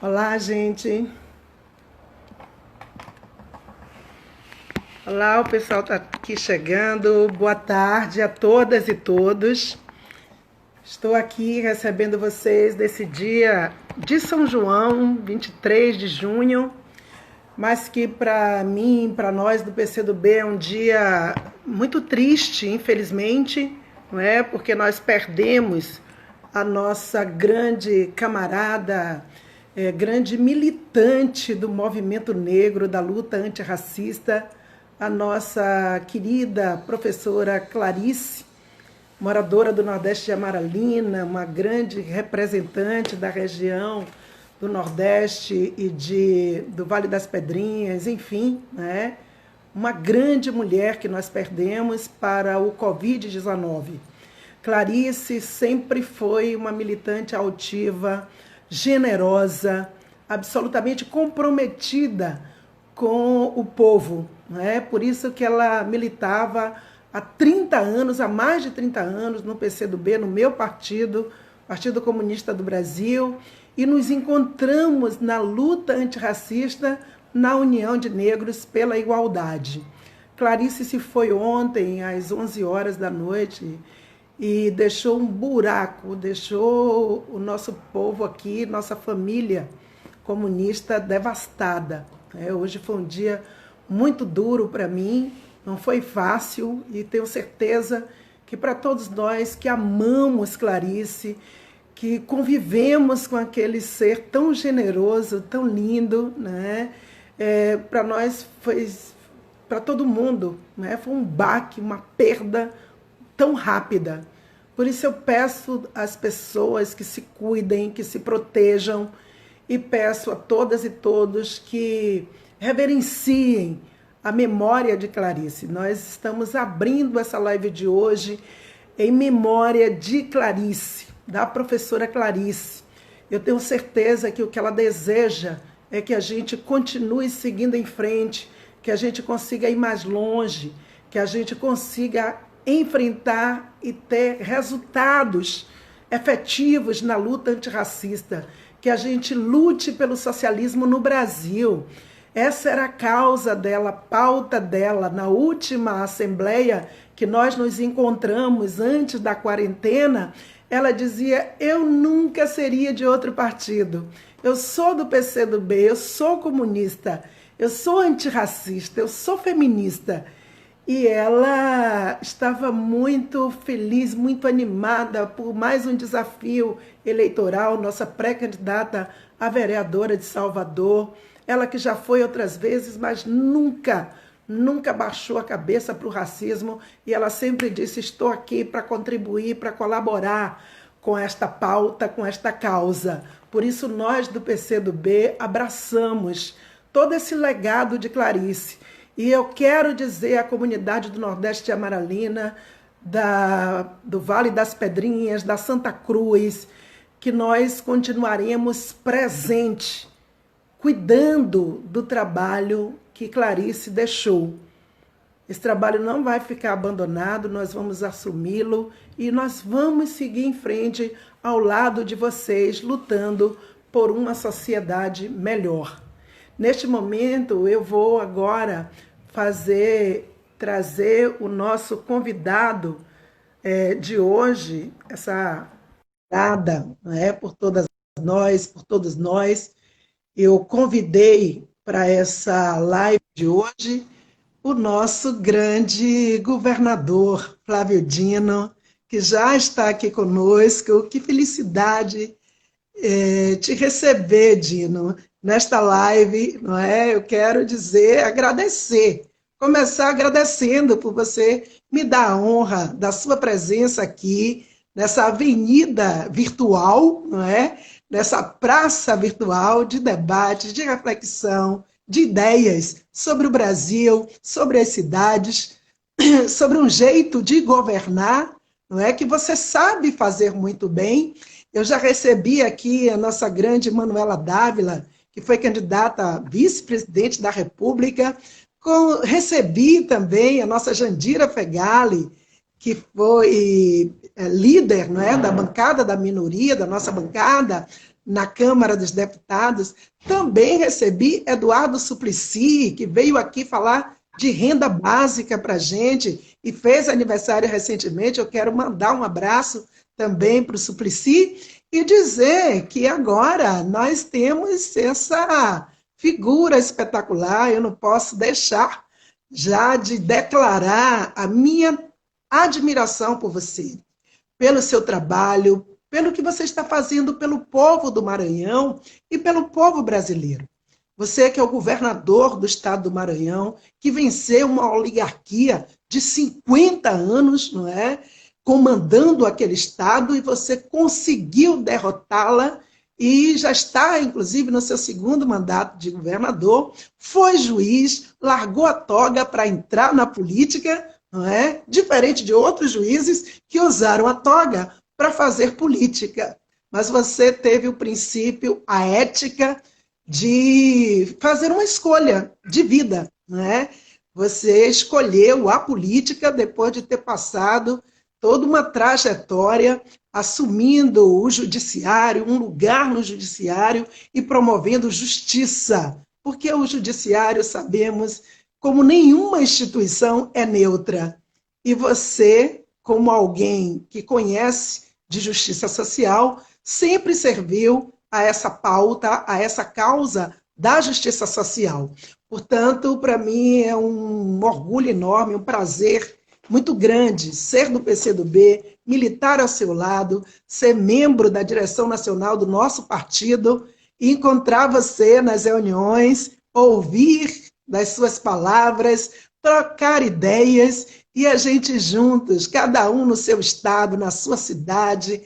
Olá, gente. Olá, o pessoal está aqui chegando. Boa tarde a todas e todos. Estou aqui recebendo vocês desse dia de São João, 23 de junho, mas que para mim, para nós do PCdoB, é um dia muito triste, infelizmente, não é? Porque nós perdemos a nossa grande camarada, grande militante do movimento negro, da luta antirracista, a nossa querida professora Clarice, moradora do Nordeste de Amaralina, uma grande representante da região do Nordeste e do Vale das Pedrinhas, enfim, né? Uma grande mulher que nós perdemos para o Covid-19. Clarice sempre foi uma militante altiva, generosa, absolutamente comprometida com o povo. Né? Por isso que ela militava há 30 anos, há mais de 30 anos, no PCdoB, no meu partido, Partido Comunista do Brasil, e nos encontramos na luta antirracista na União de Negros pela Igualdade. Clarice se foi ontem, às 11 horas da noite, e deixou um buraco, deixou o nosso povo aqui, nossa família comunista devastada. Hoje foi um dia muito duro para mim, não foi fácil, e tenho certeza que para todos nós que amamos Clarice, que convivemos com aquele ser tão generoso, tão lindo, né? Para nós foi, para todo mundo, né? Foi um baque, uma perda tão rápida. Por isso eu peço às pessoas que se cuidem, que se protejam, e peço a todas e todos que reverenciem a memória de Clarice. Nós estamos abrindo essa live de hoje em memória de Clarice, da professora Clarice. Eu tenho certeza que o que ela deseja é que a gente continue seguindo em frente, que a gente consiga ir mais longe, que a gente consiga enfrentar e ter resultados efetivos na luta antirracista, que a gente lute pelo socialismo no Brasil. Essa era a causa dela, a pauta dela, na última assembleia que nós nos encontramos antes da quarentena. Ela dizia: eu nunca seria de outro partido, eu sou do PCdoB, eu sou comunista, eu sou antirracista, eu sou feminista. E ela estava muito feliz, muito animada por mais um desafio eleitoral, nossa pré-candidata a vereadora de Salvador. Ela que já foi outras vezes, mas nunca baixou a cabeça para o racismo. E ela sempre disse: estou aqui para contribuir, para colaborar com esta pauta, com esta causa. Por isso nós do PCdoB abraçamos todo esse legado de Clarice. E eu quero dizer à comunidade do Nordeste de Amaralina, do Vale das Pedrinhas, da Santa Cruz, que nós continuaremos presentes, cuidando do trabalho que Clarice deixou. Esse trabalho não vai ficar abandonado, nós vamos assumi-lo e nós vamos seguir em frente ao lado de vocês, lutando por uma sociedade melhor. Neste momento, eu vou agora trazer o nosso convidado de hoje, essa dada, né, por todos nós. Eu convidei para essa live de hoje o nosso grande governador, Flávio Dino, que já está aqui conosco. Que felicidade te receber, Dino, nesta live, não é? Eu quero começar agradecendo por você me dar a honra da sua presença aqui, nessa avenida virtual, não é? Nessa praça virtual de debate, de reflexão, de ideias sobre o Brasil, sobre as cidades, sobre um jeito de governar, não é? Que você sabe fazer muito bem. Eu já recebi aqui a nossa grande Manuela Dávila, que foi candidata a vice-presidente da República. Recebi também a nossa Jandira Fegali, que foi líder, não é, da bancada da minoria, da nossa bancada, na Câmara dos Deputados, também recebi Eduardo Suplicy, que veio aqui falar de renda básica para a gente e fez aniversário recentemente. Eu quero mandar um abraço também para o Suplicy e dizer que agora nós temos essa figura espetacular. Eu não posso deixar já de declarar a minha admiração por você, pelo seu trabalho, pelo que você está fazendo pelo povo do Maranhão e pelo povo brasileiro. Você que é o governador do estado do Maranhão, que venceu uma oligarquia de 50 anos, não é? Comandando aquele estado, e você conseguiu derrotá-la e já está, inclusive, no seu segundo mandato de governador, foi juiz, largou a toga para entrar na política, não é? Diferente de outros juízes que usaram a toga para fazer política. Mas você teve o princípio, a ética de fazer uma escolha de vida, não é? Você escolheu a política depois de ter passado toda uma trajetória assumindo o judiciário, um lugar no judiciário e promovendo justiça. Porque o judiciário, sabemos, como nenhuma instituição é neutra. E você, como alguém que conhece de justiça social, sempre serviu a essa pauta, a essa causa da justiça social. Portanto, para mim é um orgulho enorme, um prazer muito grande ser do PCdoB, militar ao seu lado, ser membro da direção nacional do nosso partido, e encontrar você nas reuniões, ouvir das suas palavras, trocar ideias e a gente juntos, cada um no seu estado, na sua cidade,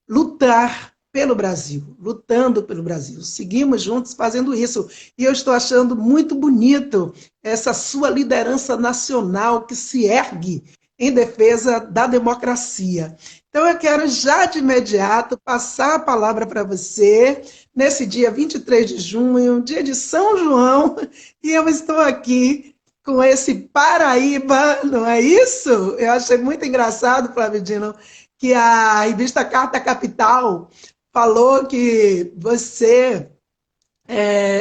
lutar pelo Brasil, lutando pelo Brasil. Seguimos juntos fazendo isso. E eu estou achando muito bonito essa sua liderança nacional que se ergue em defesa da democracia. Então, eu quero já de imediato passar a palavra para você, nesse dia 23 de junho, dia de São João, e eu estou aqui com esse Paraíba, não é isso? Eu achei muito engraçado, Flávio Dino, que a revista Carta Capital falou que você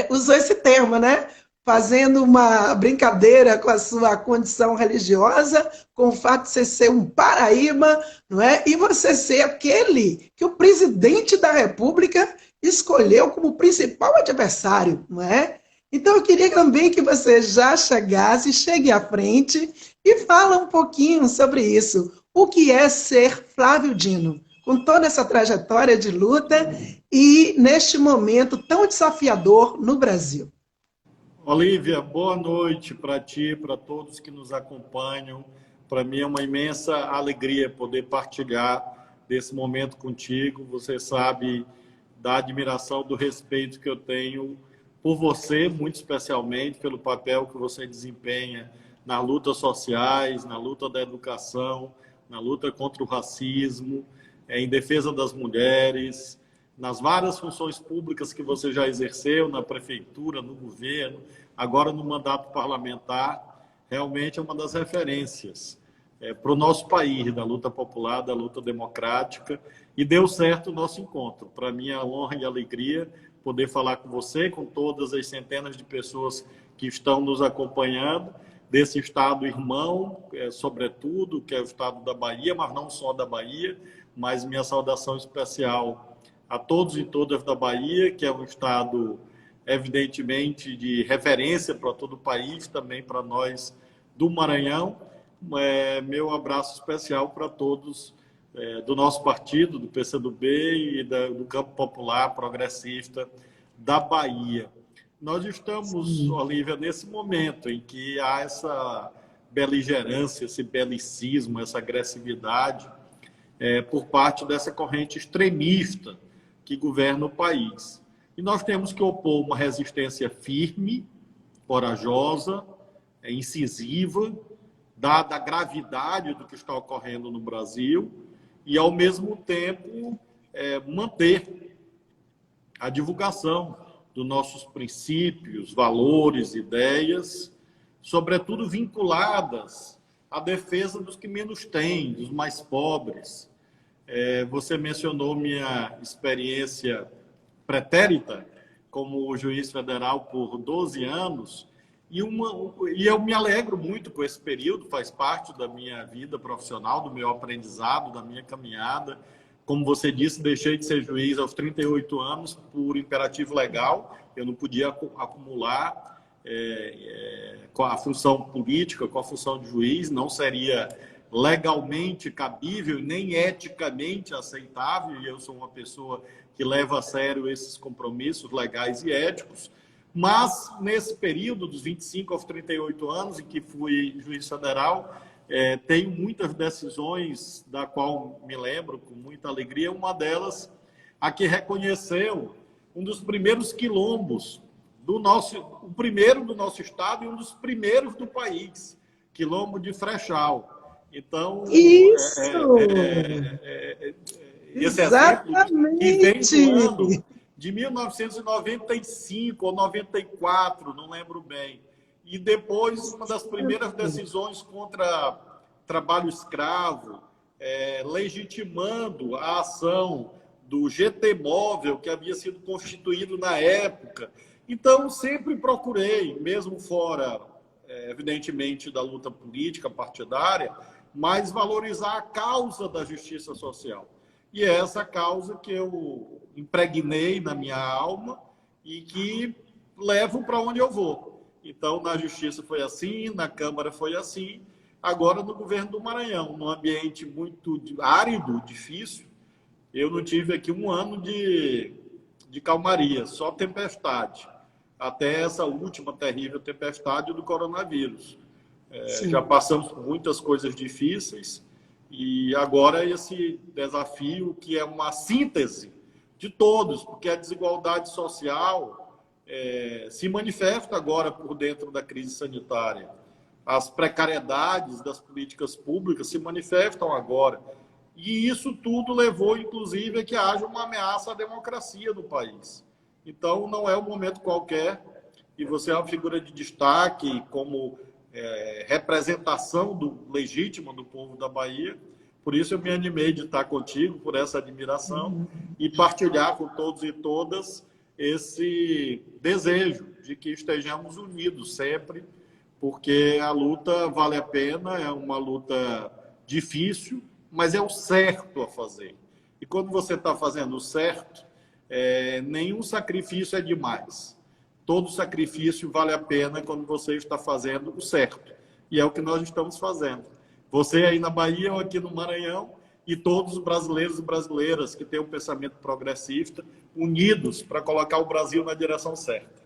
usou esse termo, né? Fazendo uma brincadeira com a sua condição religiosa, com o fato de você ser um Paraíba, não é? E você ser aquele que o presidente da República escolheu como principal adversário, não é? Então, eu queria também que você já chegue à frente e fala um pouquinho sobre isso. O que é ser Flávio Dino? Com toda essa trajetória de luta e neste momento tão desafiador no Brasil. Olívia, boa noite para ti, para todos que nos acompanham. Para mim é uma imensa alegria poder partilhar desse momento contigo. Você sabe da admiração, do respeito que eu tenho por você, muito especialmente pelo papel que você desempenha nas lutas sociais, na luta da educação, na luta contra o racismo, em defesa das mulheres, nas várias funções públicas que você já exerceu, na prefeitura, no governo, agora no mandato parlamentar. Realmente é uma das referências para o nosso país, da luta popular, da luta democrática, e deu certo o nosso encontro. Para mim é honra e alegria poder falar com você, com todas as centenas de pessoas que estão nos acompanhando, desse estado irmão, sobretudo, que é o estado da Bahia, mas não só da Bahia, mas minha saudação especial a todos e todas da Bahia, que é um estado, evidentemente, de referência para todo o país, também para nós do Maranhão. Meu abraço especial para todos do nosso partido, do PCdoB e do campo popular progressista da Bahia. Nós estamos, Olívia, nesse momento em que há essa beligerância, esse belicismo, essa agressividade por parte dessa corrente extremista que governa o país. E nós temos que opor uma resistência firme, corajosa, incisiva, dada a gravidade do que está ocorrendo no Brasil, e, ao mesmo tempo, manter a divulgação dos nossos princípios, valores, ideias, sobretudo vinculadas à defesa dos que menos têm, dos mais pobres. Você mencionou minha experiência pretérita como juiz federal por 12 anos, e eu me alegro muito com esse período, faz parte da minha vida profissional, do meu aprendizado, da minha caminhada. Como você disse, deixei de ser juiz aos 38 anos por imperativo legal, eu não podia acumular com a função política, com a função de juiz, não seria legalmente cabível, nem eticamente aceitável, e eu sou uma pessoa que leva a sério esses compromissos legais e éticos. Mas, nesse período, dos 25 aos 38 anos, em que fui juiz federal, tenho muitas decisões da qual me lembro com muita alegria. Uma delas, a que reconheceu um dos primeiros quilombos o primeiro do nosso estado e um dos primeiros do país, Quilombo de Frechal. Então, Isso! Esse exemplo que vem do ano de 1995 ou 94, não lembro bem. E depois, uma das primeiras decisões contra trabalho escravo, legitimando a ação do GT Móvel, que havia sido constituído na época. Então, sempre procurei, mesmo fora, evidentemente, da luta política partidária, mas valorizar a causa da justiça social. E é essa causa que eu impregnei na minha alma e que levo para onde eu vou. Então, na Justiça foi assim, na Câmara foi assim, agora no governo do Maranhão, num ambiente muito árido, difícil. Eu não tive aqui um ano de calmaria, só tempestade, até essa última terrível tempestade do coronavírus. Já passamos por muitas coisas difíceis, e agora esse desafio que é uma síntese de todos, porque a desigualdade social se manifesta agora por dentro da crise sanitária. As precariedades das políticas públicas se manifestam agora. E isso tudo levou, inclusive, a que haja uma ameaça à democracia no país. Então, não é um momento qualquer, e você é uma figura de destaque como representação legítima do povo da Bahia. Por isso eu me animei de estar contigo, por essa admiração, e partilhar com todos e todas esse desejo de que estejamos unidos sempre, porque a luta vale a pena, é uma luta difícil, mas é o certo a fazer. E quando você está fazendo o certo, nenhum sacrifício é demais. Todo sacrifício vale a pena quando você está fazendo o certo. E é o que nós estamos fazendo. Você aí na Bahia ou aqui no Maranhão, e todos os brasileiros e brasileiras que têm um pensamento progressista, unidos para colocar o Brasil na direção certa.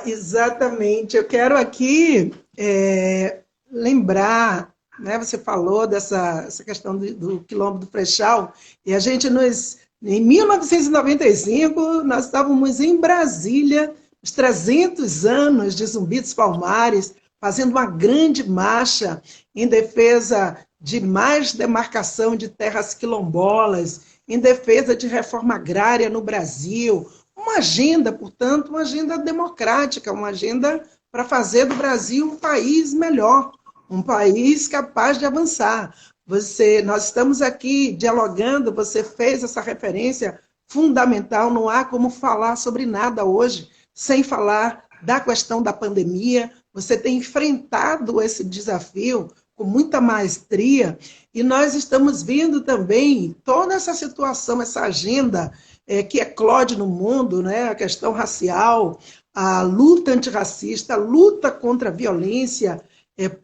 Exatamente. Eu quero aqui lembrar, né, você falou essa questão do Quilombo do Frechal, e a gente em 1995, nós estávamos em Brasília, os 300 anos de Zumbi dos Palmares, fazendo uma grande marcha em defesa de mais demarcação de terras quilombolas, em defesa de reforma agrária no Brasil, uma agenda, portanto, uma agenda democrática, uma agenda para fazer do Brasil um país melhor, um país capaz de avançar. Nós estamos aqui dialogando, você fez essa referência fundamental, não há como falar sobre nada hoje sem falar da questão da pandemia. Você tem enfrentado esse desafio com muita maestria, e nós estamos vendo também toda essa situação, essa agenda que eclode no mundo, né? A questão racial, a luta antirracista, a luta contra a violência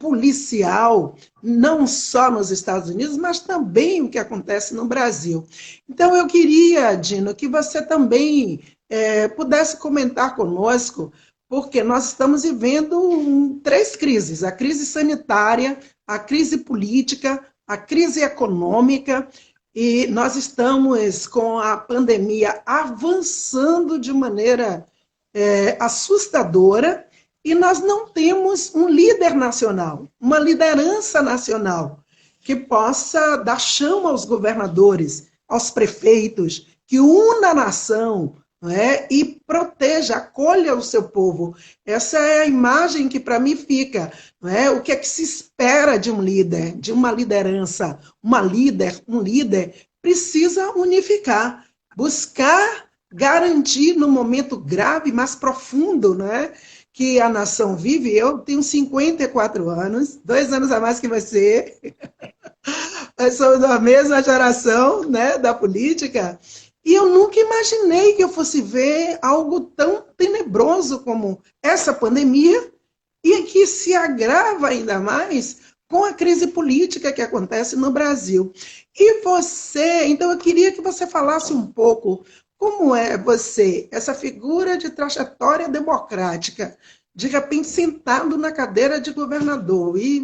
policial, não só nos Estados Unidos, mas também o que acontece no Brasil. Então, eu queria, Dino, que você também pudesse comentar conosco, porque nós estamos vivendo 3 crises: a crise sanitária, a crise política, a crise econômica, e nós estamos com a pandemia avançando de maneira assustadora, e nós não temos um líder nacional, uma liderança nacional que possa dar chão aos governadores, aos prefeitos, que una a nação, não é? E proteja, acolha o seu povo. Essa é a imagem que para mim fica. Não é? O que é que se espera de um líder, de uma liderança? Um líder precisa unificar. buscar garantir no momento grave, mais profundo, né, que a nação vive. Eu tenho 54 anos, 2 anos a mais que você, nós somos da mesma geração, né, da política, e eu nunca imaginei que eu fosse ver algo tão tenebroso como essa pandemia, e que se agrava ainda mais com a crise política que acontece no Brasil. E você, então eu queria que você falasse um pouco como é você, essa figura de trajetória democrática, de repente sentado na cadeira de governador e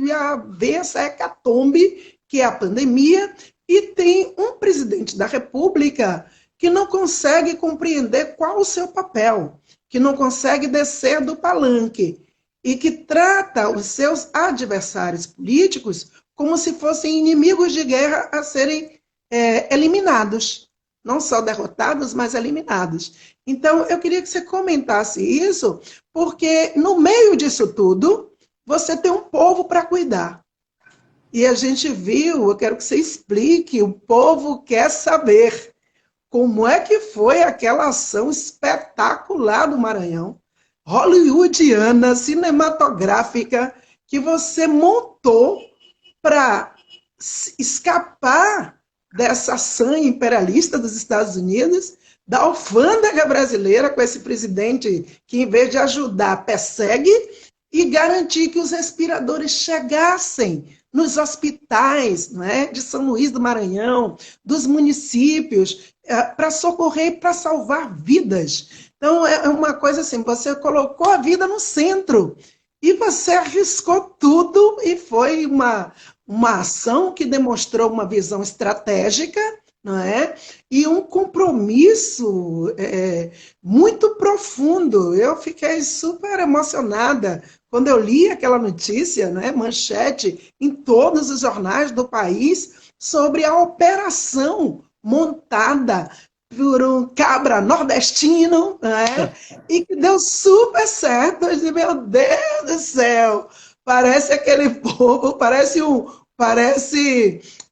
ver essa hecatombe que é a pandemia, e tem um presidente da República que não consegue compreender qual o seu papel, que não consegue descer do palanque e que trata os seus adversários políticos como se fossem inimigos de guerra a serem eliminados. Não só derrotados, mas eliminados. Então, eu queria que você comentasse isso, porque no meio disso tudo, você tem um povo para cuidar. E a gente viu, eu quero que você explique, o povo quer saber como é que foi aquela ação espetacular do Maranhão, hollywoodiana, cinematográfica, que você montou para escapar dessa sanha imperialista dos Estados Unidos, da alfândega brasileira, com esse presidente que, em vez de ajudar, persegue, e garantir que os respiradores chegassem nos hospitais, né, de São Luís do Maranhão, dos municípios, para socorrer e para salvar vidas. Então, é uma coisa assim, você colocou a vida no centro e você arriscou tudo, e foi uma ação que demonstrou uma visão estratégica, não é? E um compromisso muito profundo. Eu fiquei super emocionada quando eu li aquela notícia, né, manchete, em todos os jornais do país, sobre a operação montada por um cabra nordestino, né, e que deu super certo. Eu disse, meu Deus do céu, parece aquele povo, parece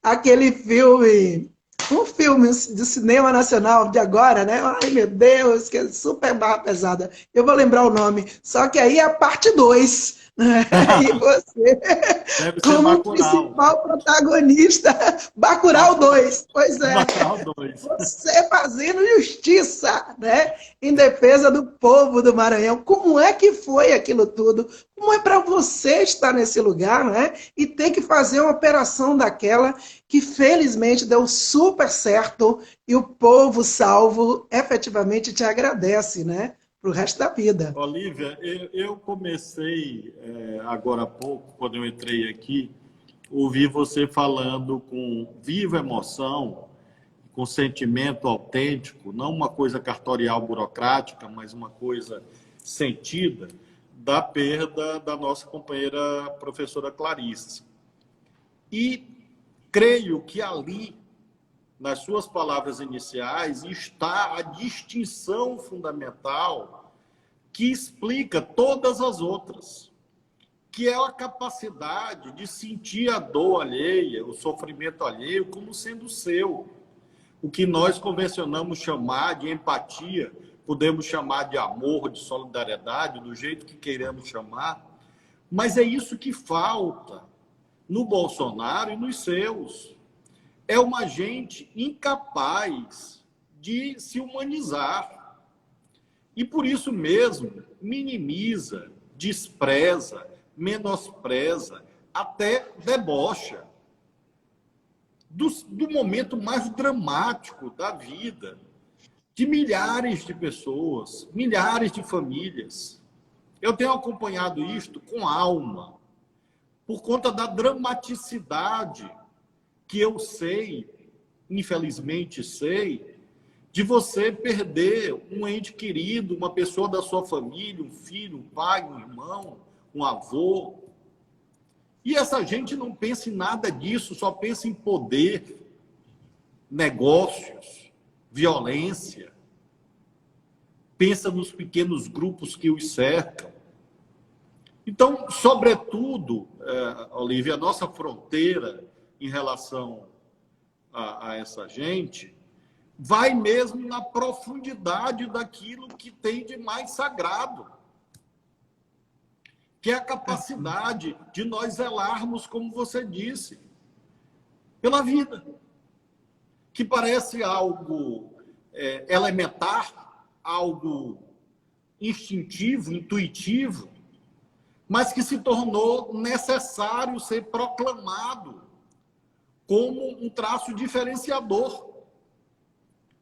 aquele filme, um filme do cinema nacional de agora, né? Ai, meu Deus, que é super barra pesada. Eu vou lembrar o nome. Só que aí é a parte 2, né? E você, Deve ser como Bacurau. principal protagonista, Bacurau Bacurau, 2. Pois é. Bacurau 2. Você fazendo justiça, né? Em defesa do povo do Maranhão. Como é que foi aquilo tudo? Como é para você estar nesse lugar, né? E ter que fazer uma operação daquela que felizmente deu super certo, e o povo salvo efetivamente te agradece, né? Para o resto da vida. Olívia, eu comecei agora há pouco, quando eu entrei aqui, ouvi você falando com viva emoção, com sentimento autêntico, não uma coisa cartorial burocrática, mas uma coisa sentida, da perda da nossa companheira professora Clarice. E creio que ali, nas suas palavras iniciais, está a distinção fundamental que explica todas as outras, que é a capacidade de sentir a dor alheia, o sofrimento alheio, como sendo seu. O que nós convencionamos chamar de empatia, podemos chamar de amor, de solidariedade, do jeito que queiramos chamar, mas é isso que falta no Bolsonaro e nos seus. É uma gente incapaz de se humanizar. E por isso mesmo minimiza, despreza, menospreza, até debocha do momento mais dramático da vida de milhares de pessoas, milhares de famílias. Eu tenho acompanhado isto com alma, por conta da dramaticidade que eu sei, infelizmente sei, de você perder um ente querido, uma pessoa da sua família, um filho, um pai, um irmão, um avô. E essa gente não pensa em nada disso, só pensa em poder, negócios, violência. Pensa nos pequenos grupos que os cercam. Então, sobretudo, Olívia, a nossa fronteira em relação a essa gente vai mesmo na profundidade daquilo que tem de mais sagrado, que é a capacidade de nós zelarmos, como você disse, pela vida, que parece algo elementar, algo instintivo, intuitivo, mas que se tornou necessário ser proclamado como um traço diferenciador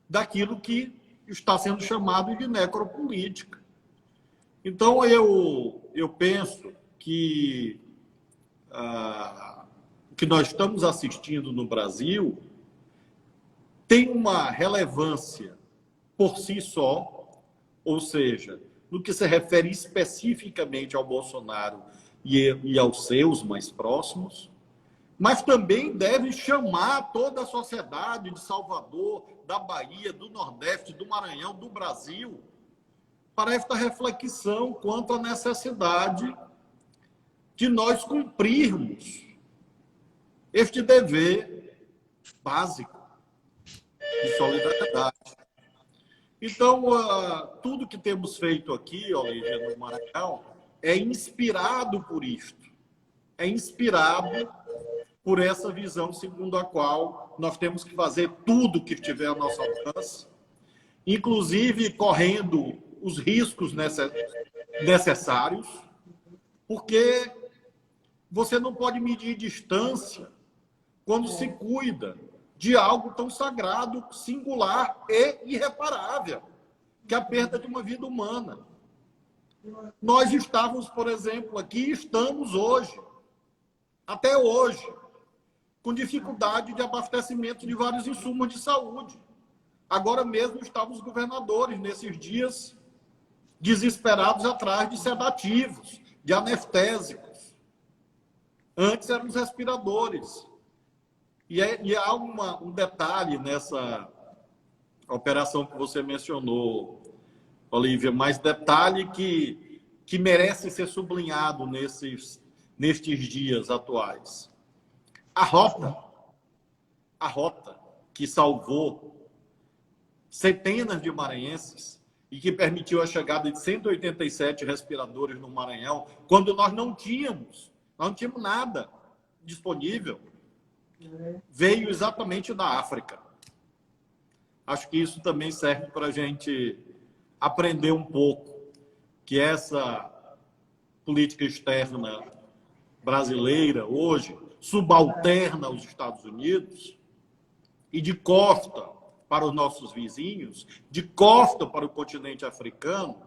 daquilo que está sendo chamado de necropolítica. Então, eu penso que o que nós estamos assistindo no Brasil tem uma relevância por si só, ou seja, no que se refere especificamente ao Bolsonaro e aos seus mais próximos, mas também deve chamar toda a sociedade de Salvador, da Bahia, do Nordeste, do Maranhão, do Brasil, para esta reflexão quanto à necessidade de nós cumprirmos este dever básico de solidariedade. Então, tudo que temos feito aqui, Olívia, no Maranhão, é inspirado por isto. É inspirado por essa visão segundo a qual nós temos que fazer tudo que estiver ao nosso alcance, inclusive correndo os riscos necessários, porque você não pode medir distância quando se cuida de algo tão sagrado, singular e irreparável, que é a perda de uma vida humana. Nós estávamos, por exemplo, aqui, estamos hoje, até hoje, com dificuldade de abastecimento de vários insumos de saúde. Agora mesmo estavam os governadores, nesses dias, desesperados atrás de sedativos, de anestésicos. Antes eram os respiradores. E há um detalhe nessa operação que você mencionou, Olívia, mas detalhe que merece ser sublinhado nestes dias atuais. A rota que salvou centenas de maranhenses e que permitiu a chegada de 187 respiradores no Maranhão, quando nós não tínhamos nada disponível, veio exatamente da África. Acho que isso também serve para a gente aprender um pouco que essa política externa brasileira, hoje, subalterna aos Estados Unidos e de costa para os nossos vizinhos, de costa para o continente africano,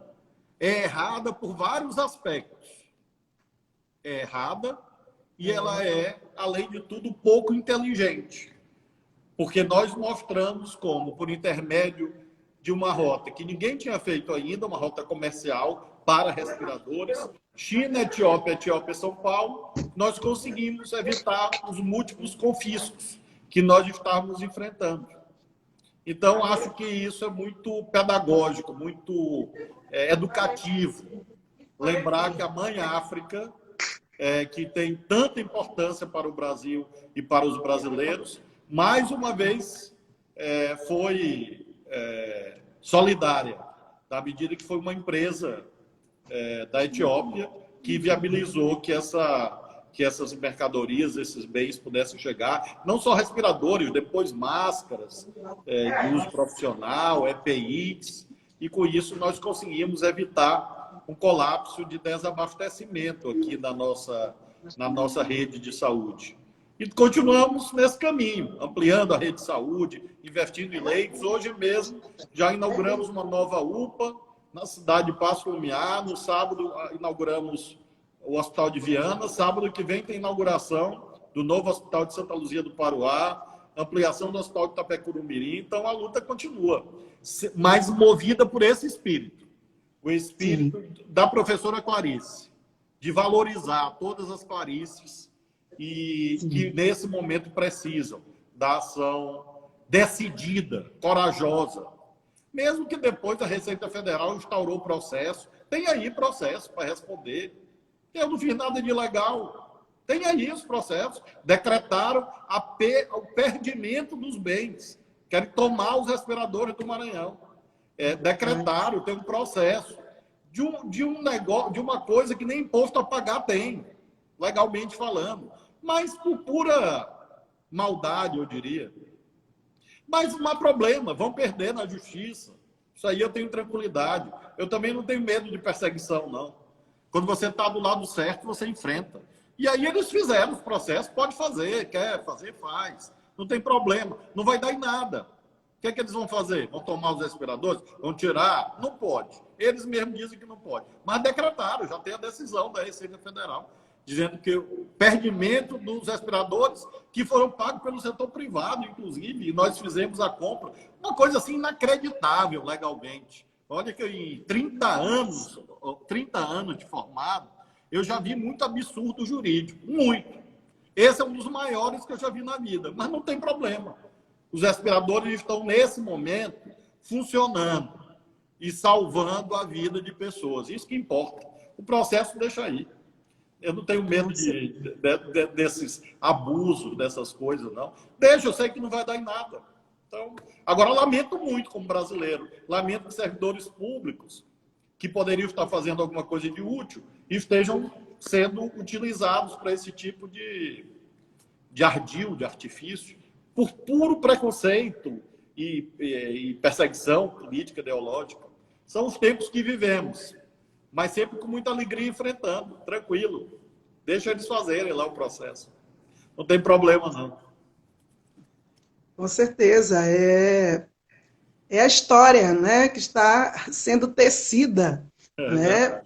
é errada por vários aspectos. É errada e ela é, além de tudo, pouco inteligente. Porque nós mostramos como, por intermédio de uma rota que ninguém tinha feito ainda, uma rota comercial para respiradores, China, Etiópia, São Paulo, nós conseguimos evitar os múltiplos confiscos que nós estávamos enfrentando. Então, acho que isso é muito pedagógico, muito educativo. Lembrar que a Mãe África, que tem tanta importância para o Brasil e para os brasileiros, mais uma vez foi solidária, na medida que foi uma empresa da Etiópia que viabilizou que essas mercadorias, esses bens pudessem chegar, não só respiradores, depois máscaras de uso profissional, EPIs, e com isso nós conseguimos evitar um colapso de desabastecimento aqui na nossa rede de saúde. E continuamos nesse caminho, ampliando a rede de saúde, investindo em leitos. Hoje mesmo já inauguramos uma nova UPA na cidade de Paço Lumiar. No sábado inauguramos o Hospital de Viana. Sábado que vem tem inauguração do novo Hospital de Santa Luzia do Paruá, ampliação do Hospital de Itapecuru-Mirim. Então a luta continua, mas movida por esse espírito. O espírito da professora Clarice, de valorizar todas as Clarices e que nesse momento precisam da ação decidida, corajosa. Mesmo que depois a Receita Federal instaurou o processo, tem aí processo para responder. Eu não fiz nada de ilegal. Tem aí os processos. Decretaram o perdimento dos bens. Querem tomar os respiradores do Maranhão. Decretaram, tem um processo de um negócio, de uma coisa que nem imposto a pagar tem, legalmente falando. Mas por pura maldade, eu diria. Mas não há problema, vão perder na justiça. Isso aí eu tenho tranquilidade. Eu também não tenho medo de perseguição, não. Quando você está do lado certo, você enfrenta. E aí eles fizeram os processos, pode fazer, quer fazer, faz. Não tem problema, não vai dar em nada. O que é que eles vão fazer? Vão tomar os respiradores? Vão tirar? Não pode. Eles mesmos dizem que não pode. Mas decretaram, já tem a decisão da Receita Federal, dizendo que o perdimento dos respiradores que foram pagos pelo setor privado, inclusive, e nós fizemos a compra. Uma coisa assim inacreditável legalmente. Olha que em 30 anos de formado, eu já vi muito absurdo jurídico, muito. Esse é um dos maiores que eu já vi na vida, mas não tem problema. Os respiradores estão, nesse momento, funcionando e salvando a vida de pessoas. Isso que importa. O processo deixa aí. Eu não tenho medo desses abusos, dessas coisas, não. Deixa, eu sei que não vai dar em nada. Então, agora, lamento muito como brasileiro. Lamento que servidores públicos que poderiam estar fazendo alguma coisa de útil estejam sendo utilizados para esse tipo de ardil, de artifício, por puro preconceito e perseguição política, ideológica. São os tempos que vivemos, mas sempre com muita alegria enfrentando, tranquilo. Deixa eles fazerem lá o processo. Não tem problema, não. Com certeza. É a história, né, que está sendo tecida, né,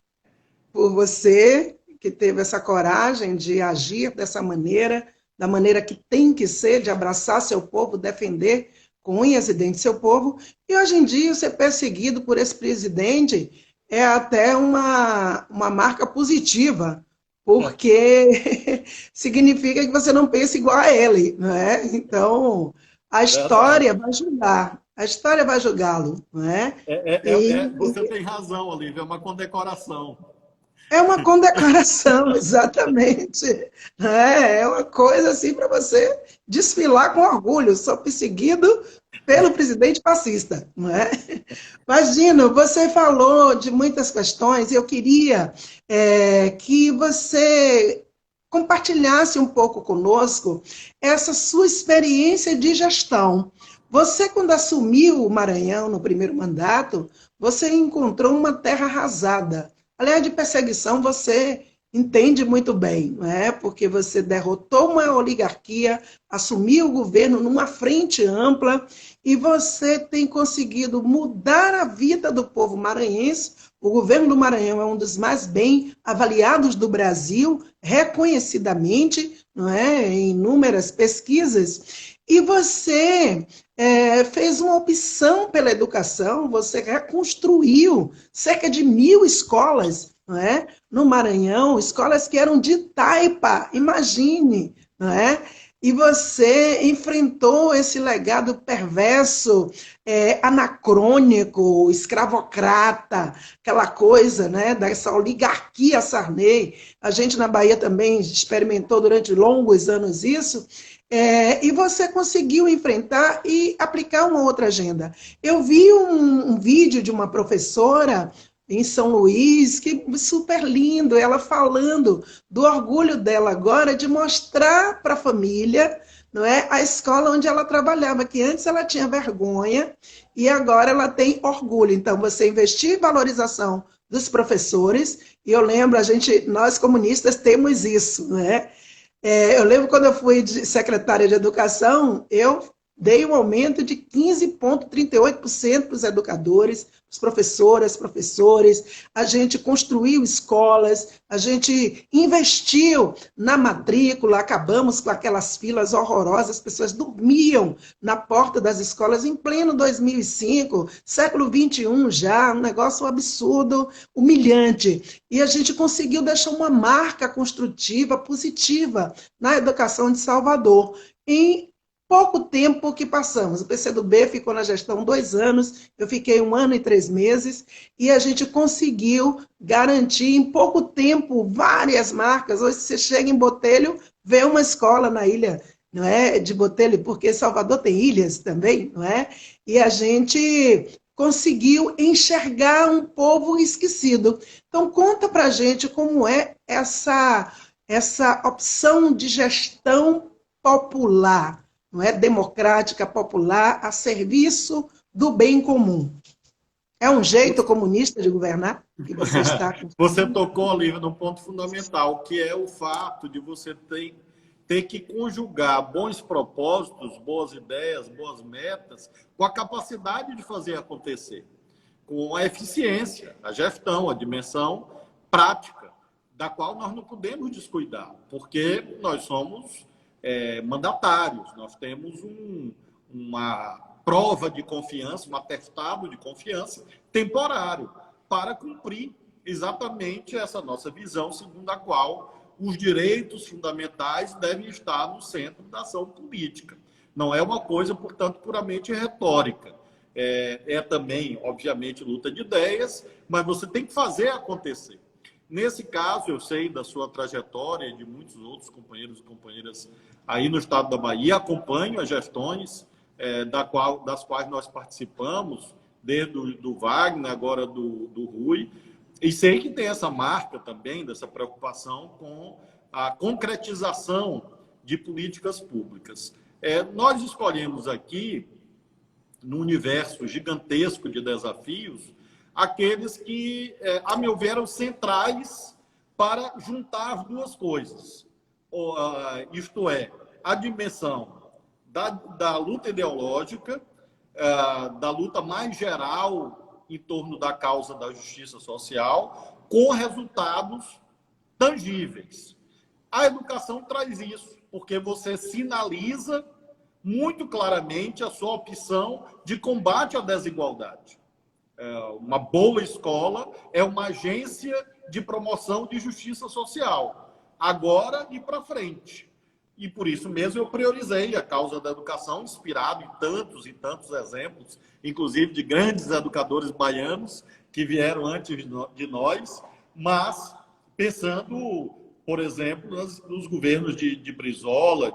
por você que teve essa coragem de agir dessa maneira, da maneira que tem que ser, de abraçar seu povo, defender com unhas e dentes seu povo, e hoje em dia ser perseguido por esse presidente é até uma marca positiva, porque significa que você não pensa igual a ele, né? Então, a história vai julgar, a história vai julgá-lo, né? Você tem razão, Olívia, é uma condecoração. É uma condecoração, exatamente. É uma coisa assim para você desfilar com orgulho. Sou perseguido pelo presidente fascista. Não é? Imagina, você falou de muitas questões e eu queria que você compartilhasse um pouco conosco essa sua experiência de gestão. Você, quando assumiu o Maranhão no primeiro mandato, você encontrou uma terra arrasada. Aliás, de perseguição você entende muito bem, não é? Porque você derrotou uma oligarquia, assumiu o governo numa frente ampla e você tem conseguido mudar a vida do povo maranhense. O governo do Maranhão é um dos mais bem avaliados do Brasil, reconhecidamente, não é? Em inúmeras pesquisas. E você fez uma opção pela educação, você reconstruiu cerca de 1.000 escolas, não é? No Maranhão, escolas que eram de taipa, imagine, não é? E você enfrentou esse legado perverso, anacrônico, escravocrata, aquela coisa, né, dessa oligarquia Sarney. A gente na Bahia também experimentou durante longos anos isso. E você conseguiu enfrentar e aplicar uma outra agenda. Eu vi um vídeo de uma professora em São Luís, que super lindo, ela falando do orgulho dela agora de mostrar para a família, não é, a escola onde ela trabalhava, que antes ela tinha vergonha e agora ela tem orgulho. Então, você investir em valorização dos professores, e eu lembro, nós comunistas temos isso, não é? Eu lembro quando eu fui secretária de Educação, eu dei um aumento de 15,38% para os educadores, os professoras, professores, a gente construiu escolas, a gente investiu na matrícula, acabamos com aquelas filas horrorosas, as pessoas dormiam na porta das escolas em pleno 2005, século XXI já, um negócio absurdo, humilhante. E a gente conseguiu deixar uma marca construtiva, positiva, na educação de Salvador. Em pouco tempo que passamos, o PCdoB ficou na gestão 2 anos, eu fiquei 1 ano e 3 meses, e a gente conseguiu garantir em pouco tempo várias marcas. Hoje você chega em Botelho, vê uma escola na ilha não é? De Botelho, porque Salvador tem ilhas também, não é? E a gente conseguiu enxergar um povo esquecido. Então, conta para a gente como é essa opção de gestão popular, não é? Democrática, popular, a serviço do bem comum. É um jeito comunista de governar que você está Você construindo? tocou ali num ponto fundamental, que é o fato de você ter que conjugar bons propósitos, boas ideias, boas metas, com a capacidade de fazer acontecer, com a eficiência, a gestão, a dimensão prática, da qual nós não podemos descuidar, porque nós somos mandatários, nós temos uma prova de confiança, um atestado de confiança temporário, para cumprir exatamente essa nossa visão, segundo a qual os direitos fundamentais devem estar no centro da ação política. Não é uma coisa, portanto, puramente retórica. É também, obviamente, luta de ideias, mas você tem que fazer acontecer. Nesse caso, eu sei da sua trajetória e de muitos outros companheiros e companheiras aí no estado da Bahia, acompanho as gestões das quais nós participamos, desde do Wagner, agora do Rui, e sei que tem essa marca também, dessa preocupação com a concretização de políticas públicas. Nós escolhemos aqui, no universo gigantesco de desafios, aqueles que, a meu ver, eram centrais para juntar as duas coisas. Isto é, a dimensão da luta ideológica, da luta mais geral em torno da causa da justiça social, com resultados tangíveis. A educação traz isso, porque você sinaliza muito claramente a sua opção de combate à desigualdade. Uma boa escola é uma agência de promoção de justiça social, agora e para frente. E por isso mesmo eu priorizei a causa da educação, inspirado em tantos e tantos exemplos, inclusive de grandes educadores baianos que vieram antes de nós, mas pensando, por exemplo, nos governos de Brizola,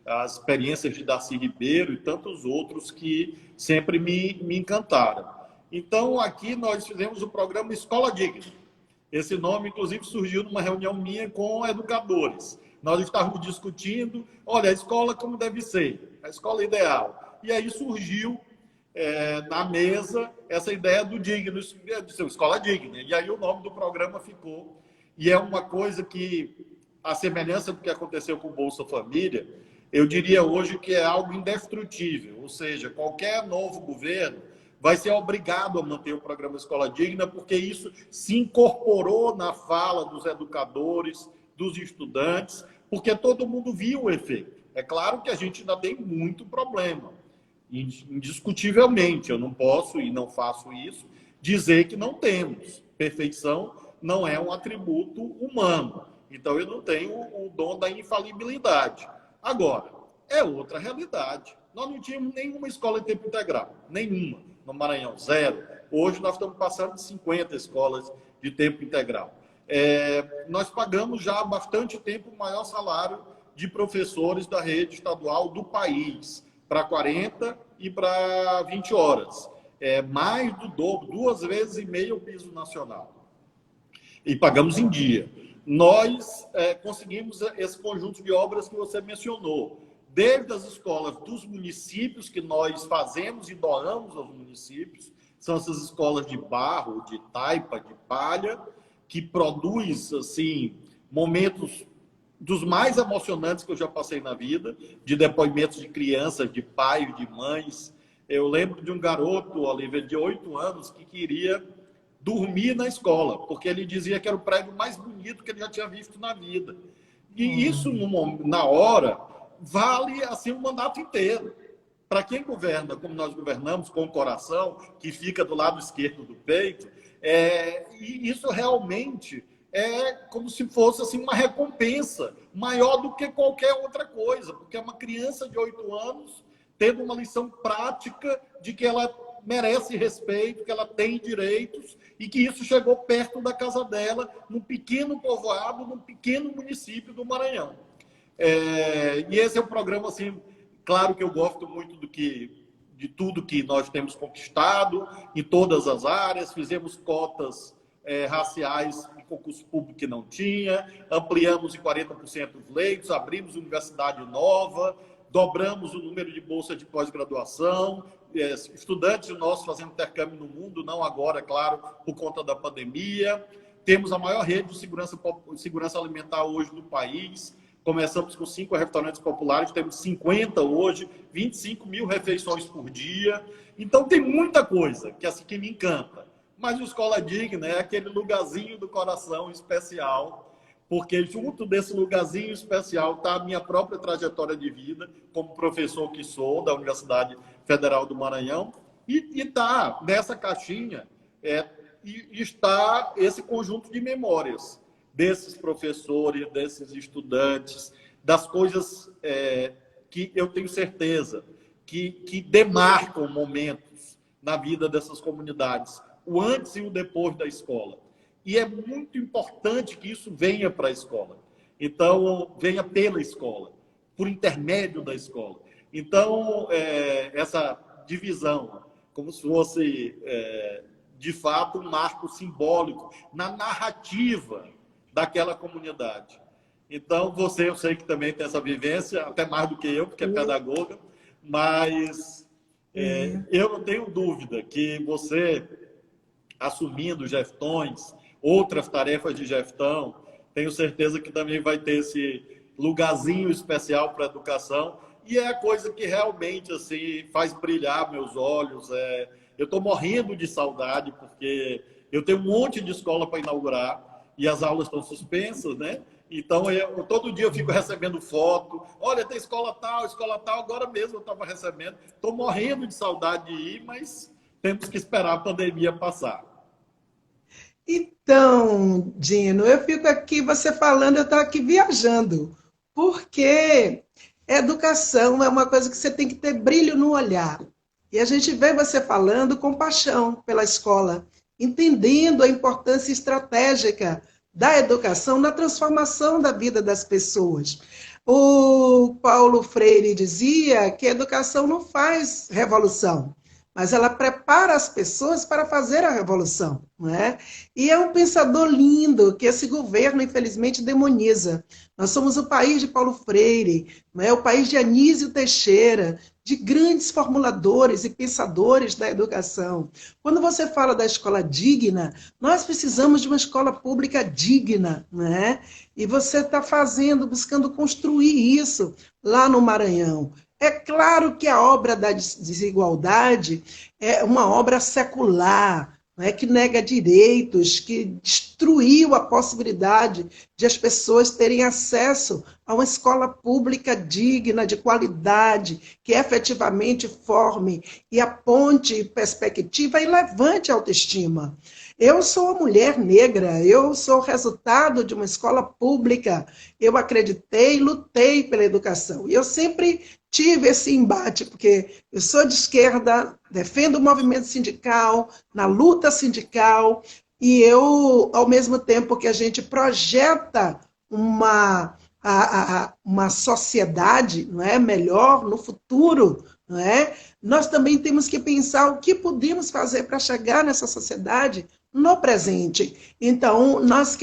as experiências de Darcy Ribeiro e tantos outros que sempre me encantaram. Então, aqui nós fizemos o programa Escola Digna. Esse nome, inclusive, surgiu numa reunião minha com educadores. Nós estávamos discutindo, olha, a escola como deve ser, a escola ideal. E aí surgiu na mesa essa ideia do digno, de ser escola digna. E aí o nome do programa ficou. E é uma coisa que, a semelhança do que aconteceu com o Bolsa Família, eu diria hoje que é algo indestrutível. Ou seja, qualquer novo governo vai ser obrigado a manter o programa Escola Digna, porque isso se incorporou na fala dos educadores, dos estudantes, porque todo mundo viu o efeito. É claro que a gente ainda tem muito problema, indiscutivelmente. Eu não posso, e não faço isso, dizer que não temos. Perfeição não é um atributo humano. Então, eu não tenho o dom da infalibilidade. Agora, é outra realidade. Nós não tínhamos nenhuma escola em tempo integral, nenhuma. No Maranhão, zero. Hoje nós estamos passando de 50 escolas de tempo integral. Nós pagamos já há bastante tempo o maior salário de professores da rede estadual do país, para 40 e para 20 horas. Mais do dobro, 2,5 vezes o piso nacional. E pagamos em dia. Nós conseguimos esse conjunto de obras que você mencionou, desde as escolas dos municípios, que nós fazemos e doamos aos municípios, são essas escolas de barro, de taipa, de palha, que produz, assim, momentos dos mais emocionantes que eu já passei na vida, de depoimentos de crianças, de pais, de mães. Eu lembro de um garoto, Olivia, de 8 anos, que queria dormir na escola, porque ele dizia que era o prédio mais bonito que ele já tinha visto na vida. E isso, na hora, vale assim um mandato inteiro. Para quem governa, como nós governamos, com o coração, que fica do lado esquerdo do peito, e isso realmente é como se fosse assim, uma recompensa maior do que qualquer outra coisa, porque é uma criança de 8 anos tendo uma lição prática de que ela merece respeito, que ela tem direitos e que isso chegou perto da casa dela, num pequeno povoado, num pequeno município do Maranhão. E esse é um programa, assim, claro que eu gosto muito de tudo que nós temos conquistado em todas as áreas. Fizemos cotas raciais em concurso público que não tinha, ampliamos em 40% os leitos, abrimos universidade nova, dobramos o número de bolsas de pós-graduação, estudantes nossos fazendo intercâmbio no mundo, não agora, claro, por conta da pandemia. Temos a maior rede de segurança alimentar hoje no país. Começamos com 5 restaurantes populares, temos 50 hoje, 25 mil refeições por dia. Então, tem muita coisa que me encanta. Mas o Escola Digna é aquele lugarzinho do coração especial, porque junto desse lugarzinho especial está a minha própria trajetória de vida, como professor que sou da Universidade Federal do Maranhão, e está nessa caixinha, está esse conjunto de memórias desses professores, desses estudantes, das coisas que eu tenho certeza que demarcam momentos na vida dessas comunidades, o antes e o depois da escola. E é muito importante que isso venha para a escola. Então, venha pela escola, por intermédio da escola. Então, essa divisão, como se fosse, de fato, um marco simbólico na narrativa daquela comunidade. Então, eu sei que também tem essa vivência, até mais do que eu, porque é pedagoga, mas eu não tenho dúvida que você, assumindo gestões, outras tarefas de gestão, tenho certeza que também vai ter esse lugarzinho especial para a educação, e é a coisa que realmente assim, faz brilhar meus olhos. Eu estou morrendo de saudade, porque eu tenho um monte de escola para inaugurar, e as aulas estão suspensas, né? Então, todo dia eu fico recebendo foto. Olha, tem escola tal, agora mesmo eu estava recebendo. Estou morrendo de saudade de ir, mas temos que esperar a pandemia passar. Então, Dino, eu fico aqui, você falando, eu estou aqui viajando, porque educação é uma coisa que você tem que ter brilho no olhar. E a gente vê você falando com paixão pela escola, entendendo a importância estratégica da educação na transformação da vida das pessoas. O Paulo Freire dizia que a educação não faz revolução, mas ela prepara as pessoas para fazer a revolução, não é? E é um pensador lindo que esse governo, infelizmente, demoniza. Nós somos o país de Paulo Freire, não é? O país de Anísio Teixeira, de grandes formuladores e pensadores da educação. Quando você fala da escola digna, nós precisamos de uma escola pública digna, não é? E você está buscando construir isso lá no Maranhão. É claro que a obra da desigualdade é uma obra secular, né, que nega direitos, que destruiu a possibilidade de as pessoas terem acesso a uma escola pública digna, de qualidade, que efetivamente forme e aponte perspectiva e levante a autoestima. Eu sou uma mulher negra, eu sou resultado de uma escola pública, eu acreditei e lutei pela educação. E eu sempre tive esse embate, porque eu sou de esquerda, defendo o movimento sindical, na luta sindical, e eu, ao mesmo tempo que a gente projeta uma sociedade, não é, melhor no futuro, não é? Nós também temos que pensar o que podemos fazer para chegar nessa sociedade no presente. Então, nós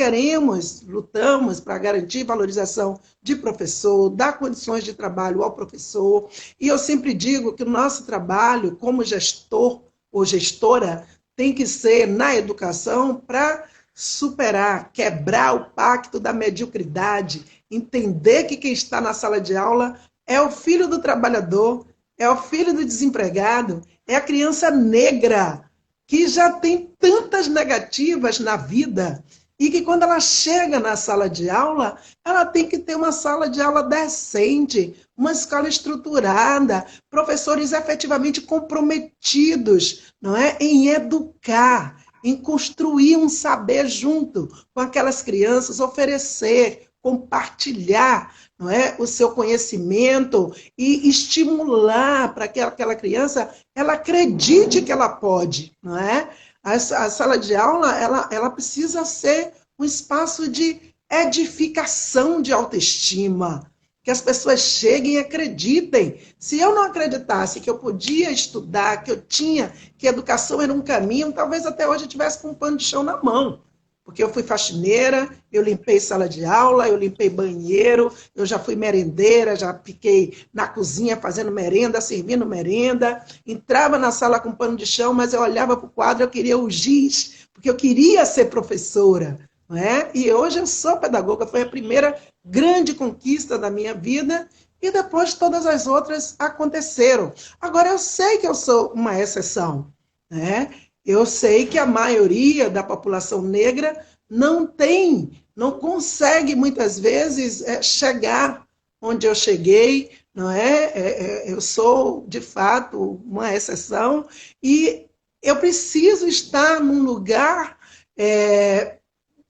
lutamos para garantir valorização de professor, dar condições de trabalho ao professor, e eu sempre digo que o nosso trabalho como gestor ou gestora tem que ser na educação para superar, quebrar o pacto da mediocridade, entender que quem está na sala de aula é o filho do trabalhador, é o filho do desempregado, é a criança negra, que já tem tantas negativas na vida e que quando ela chega na sala de aula, ela tem que ter uma sala de aula decente, uma escola estruturada, professores efetivamente comprometidos, não é, em educar, em construir um saber junto com aquelas crianças, oferecer, compartilhar, não é, o seu conhecimento e estimular para que aquela criança ela acredite que ela pode, não é? A sala de aula ela precisa ser um espaço de edificação de autoestima, que as pessoas cheguem e acreditem. Se eu não acreditasse que eu podia estudar, que eu tinha, que a educação era um caminho, talvez até hoje eu estivesse com um pano de chão na mão. Porque eu fui faxineira, eu limpei sala de aula, eu limpei banheiro, eu já fui merendeira, já fiquei na cozinha fazendo merenda, servindo merenda, entrava na sala com pano de chão, mas eu olhava para o quadro, eu queria o giz, porque eu queria ser professora. Não é? E hoje eu sou pedagoga, foi a primeira grande conquista da minha vida, e depois todas as outras aconteceram. Agora, eu sei que eu sou uma exceção, né? Eu sei que a maioria da população negra não tem, não consegue muitas vezes chegar onde eu cheguei, não é? Eu sou, de fato, uma exceção, e eu preciso estar num lugar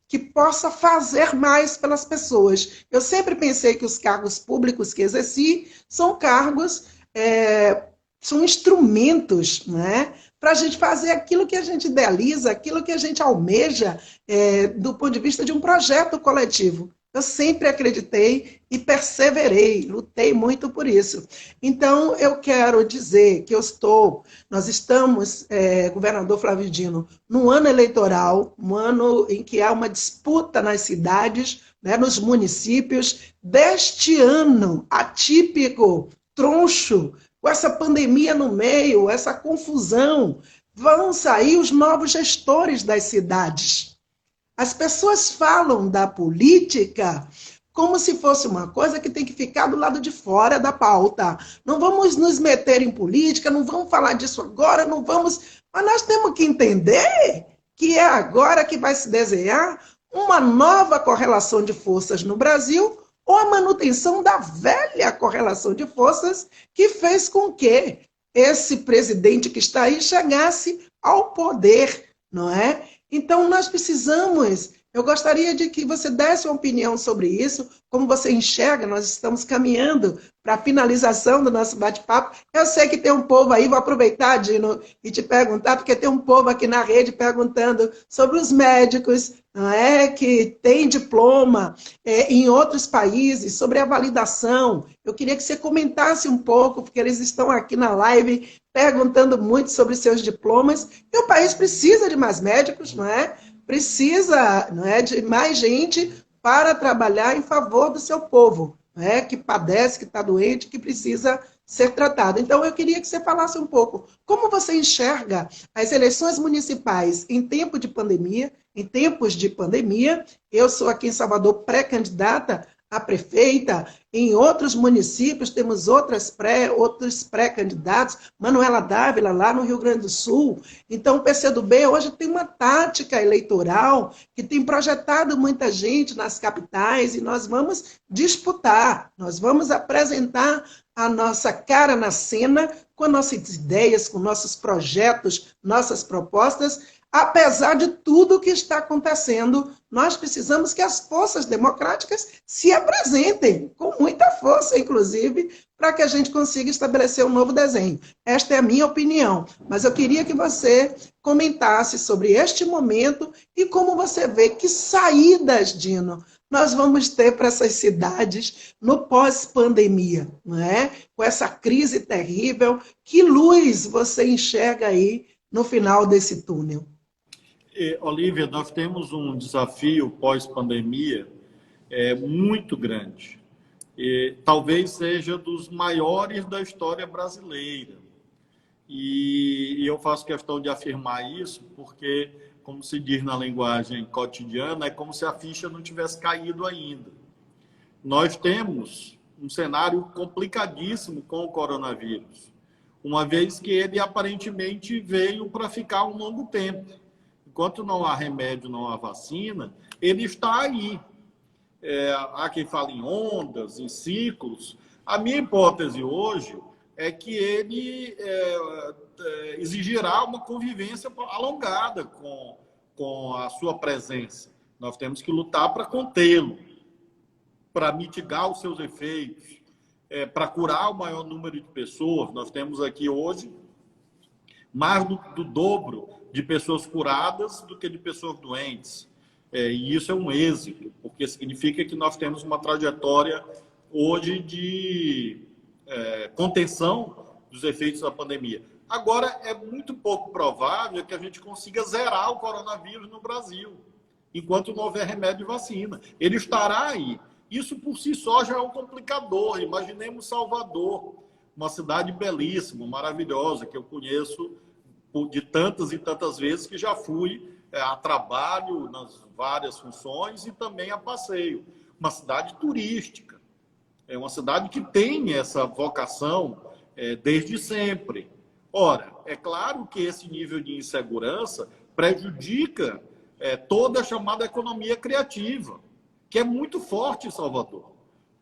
que possa fazer mais pelas pessoas. Eu sempre pensei que os cargos públicos que exerci são cargos, são instrumentos, né, para a gente fazer aquilo que a gente idealiza, aquilo que a gente almeja, do ponto de vista de um projeto coletivo. Eu sempre acreditei e perseverei, lutei muito por isso. Então, eu quero dizer que nós estamos, governador Flávio Dino, num ano eleitoral, um ano em que há uma disputa nas cidades, né, nos municípios, deste ano atípico, troncho, com essa pandemia no meio, essa confusão, vão sair os novos gestores das cidades. As pessoas falam da política como se fosse uma coisa que tem que ficar do lado de fora da pauta. Não vamos nos meter em política, não vamos falar disso agora, não vamos... Mas nós temos que entender que é agora que vai se desenhar uma nova correlação de forças no Brasil, ou a manutenção da velha correlação de forças que fez com que esse presidente que está aí chegasse ao poder, não é? Então, nós precisamos... Eu gostaria de que você desse uma opinião sobre isso, como você enxerga, nós estamos caminhando para a finalização do nosso bate-papo. Eu sei que tem um povo aí, vou aproveitar, Dino, e te perguntar, porque tem um povo aqui na rede perguntando sobre os médicos, não é, que tem diploma em outros países, sobre a validação. Eu queria que você comentasse um pouco, porque eles estão aqui na live perguntando muito sobre seus diplomas, e o país precisa de mais médicos, não é? Precisa, não é, de mais gente para trabalhar em favor do seu povo, não é, que padece, que está doente, que precisa ser tratado. Então, eu queria que você falasse um pouco como você enxerga as eleições municipais em tempo de pandemia, em tempos de pandemia. Eu sou aqui em Salvador pré-candidata a prefeita, em outros municípios temos outros pré-candidatos, Manuela Dávila, lá no Rio Grande do Sul. Então, o PCdoB hoje tem uma tática eleitoral que tem projetado muita gente nas capitais, e nós vamos disputar, nós vamos apresentar a nossa cara na cena com nossas ideias, com nossos projetos, nossas propostas. Apesar de tudo o que está acontecendo, nós precisamos que as forças democráticas se apresentem com muita força, inclusive, para que a gente consiga estabelecer um novo desenho. Esta é a minha opinião, mas eu queria que você comentasse sobre este momento e como você vê que saídas, Dino, nós vamos ter para essas cidades no pós-pandemia, não é? Com essa crise terrível, que luz você enxerga aí no final desse túnel? Olívia, nós temos um desafio pós-pandemia muito grande. Talvez seja dos maiores da história brasileira. E eu faço questão de afirmar isso porque, como se diz na linguagem cotidiana, é como se a ficha não tivesse caído ainda. Nós temos um cenário complicadíssimo com o coronavírus, uma vez que ele aparentemente veio para ficar um longo tempo. Enquanto não há remédio, não há vacina, ele está aí. Há quem fale em ondas, em ciclos. A minha hipótese hoje é que ele exigirá uma convivência alongada com a sua presença. Nós temos que lutar para contê-lo, para mitigar os seus efeitos, para curar o maior número de pessoas. Nós temos aqui hoje mais do dobro de pessoas curadas do que de pessoas doentes. E isso é um êxito, porque significa que nós temos uma trajetória hoje de contenção dos efeitos da pandemia. Agora, é muito pouco provável que a gente consiga zerar o coronavírus no Brasil, enquanto não houver remédio e vacina. Ele estará aí. Isso, por si só, já é um complicador. Imaginemos Salvador, uma cidade belíssima, maravilhosa, que eu conheço de tantas e tantas vezes, que já fui a trabalho nas várias funções e também a passeio. Uma cidade turística. É uma cidade que tem essa vocação desde sempre. Ora, é claro que esse nível de insegurança prejudica toda a chamada economia criativa, que é muito forte em Salvador,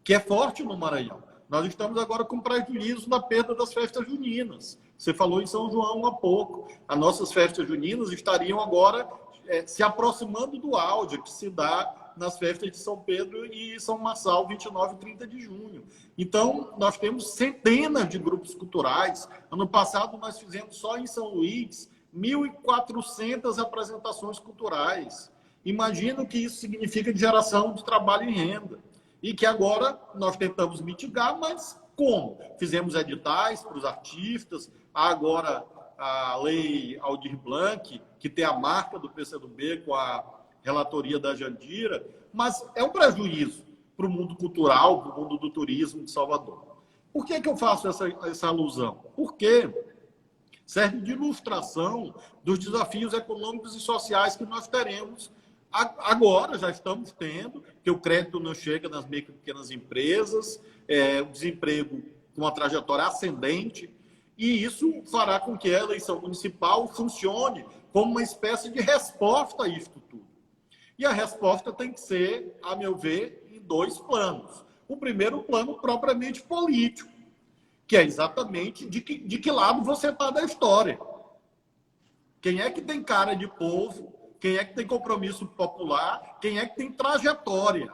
que é forte no Maranhão. Nós estamos agora com prejuízo na perda das festas juninas. Você falou em São João há pouco. As nossas festas juninas estariam agora se aproximando do auge que se dá nas festas de São Pedro e São Marçal, 29 e 30 de junho. Então, nós temos centenas de grupos culturais. Ano passado, nós fizemos só em São Luís 1.400 apresentações culturais. Imagina o que isso significa de geração de trabalho e renda. E que agora nós tentamos mitigar, mas como? Fizemos editais para os artistas, agora a lei Aldir Blanc, que tem a marca do PCdoB com a relatoria da Jandira, mas é um prejuízo para o mundo cultural, para o mundo do turismo de Salvador. Por que eu faço essa alusão? Porque serve de ilustração dos desafios econômicos e sociais que nós teremos agora, já estamos tendo, que o crédito não chega nas micro e pequenas empresas, o desemprego com uma trajetória ascendente, e isso fará com que a eleição municipal funcione como uma espécie de resposta a isso tudo. E a resposta tem que ser, a meu ver, em dois planos. O primeiro plano propriamente político, que é exatamente de que lado você está da história. Quem é que tem cara de povo, quem é que tem compromisso popular, quem é que tem trajetória,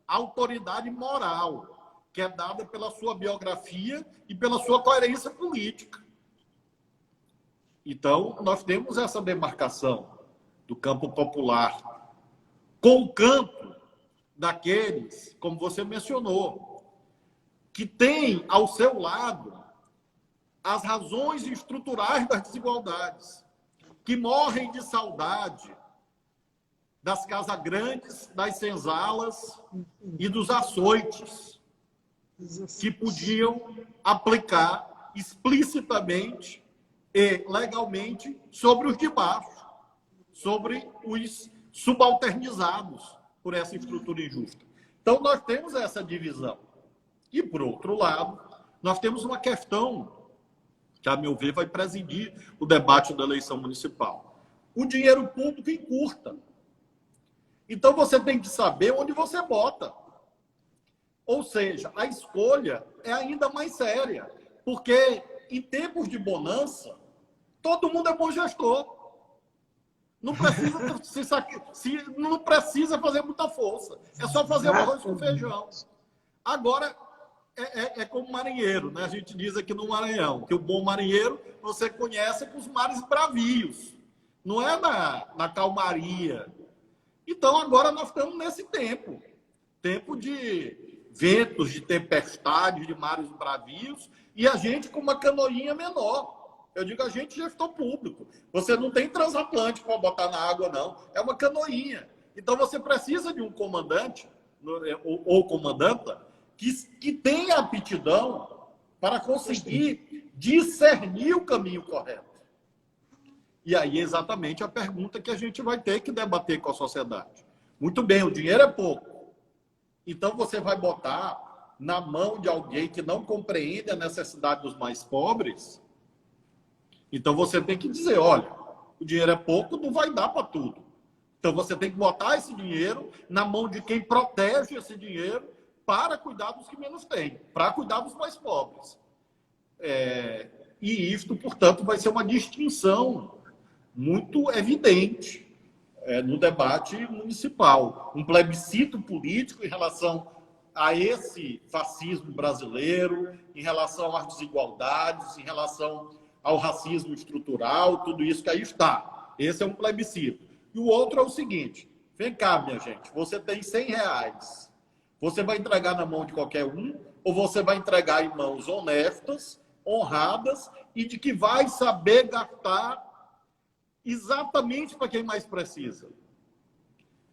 autoridade moral, que é dada pela sua biografia e pela sua coerência política. Então, nós temos essa demarcação do campo popular com o campo daqueles, como você mencionou, que tem ao seu lado as razões estruturais das desigualdades, que morrem de saudade das casas grandes, das senzalas e dos açoites, que podiam aplicar explicitamente e legalmente sobre os de baixo, sobre os subalternizados por essa estrutura injusta. Então, nós temos essa divisão. E, por outro lado, nós temos uma questão que, a meu ver, vai presidir o debate da eleição municipal. O dinheiro público encurta. Então, você tem que saber onde você bota. Ou seja, a escolha é ainda mais séria, porque, em tempos de bonança, todo mundo é bom gestor. Não precisa fazer muita força. É só fazer o arroz com feijão. Agora, é como marinheiro, né? A gente diz aqui no Maranhão, que o bom marinheiro você conhece com os mares bravios. Não é na calmaria. Então, agora nós estamos nesse tempo. Tempo de ventos, de tempestades, de mares bravios, e a gente com uma canoinha menor. Eu digo a gente, gestor público. Você não tem transatlântico para botar na água, não. É uma canoinha. Então, você precisa de um comandante, ou comandanta, que tenha aptidão para conseguir discernir o caminho correto. E aí, exatamente a pergunta que a gente vai ter que debater com a sociedade. Muito bem, o dinheiro é pouco. Então, você vai botar na mão de alguém que não compreende a necessidade dos mais pobres. Então, você tem que dizer, olha, o dinheiro é pouco, não vai dar para tudo. Então, você tem que botar esse dinheiro na mão de quem protege esse dinheiro para cuidar dos que menos têm, para cuidar dos mais pobres. E isto, portanto, vai ser uma distinção muito evidente no debate municipal. Um plebiscito político em relação a esse fascismo brasileiro, em relação às desigualdades, em relação ao racismo estrutural, tudo isso que aí está. Esse é um plebiscito. E o outro é o seguinte, vem cá, minha gente, você tem R$100, Você vai entregar na mão de qualquer um ou você vai entregar em mãos honestas, honradas e de que vai saber gastar exatamente para quem mais precisa?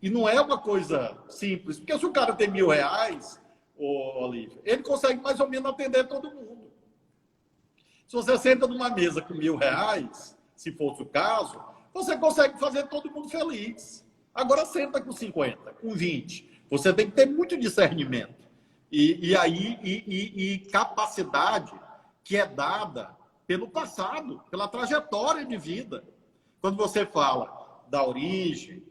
E não é uma coisa simples, porque se o cara tem R$ 1.000, Olívia, ele consegue mais ou menos atender todo mundo. Se você senta numa mesa com R$ 1.000, se fosse o caso, você consegue fazer todo mundo feliz. Agora senta com 50, com 20. Você tem que ter muito discernimento. E capacidade que é dada pelo passado, pela trajetória de vida. Quando você fala da origem,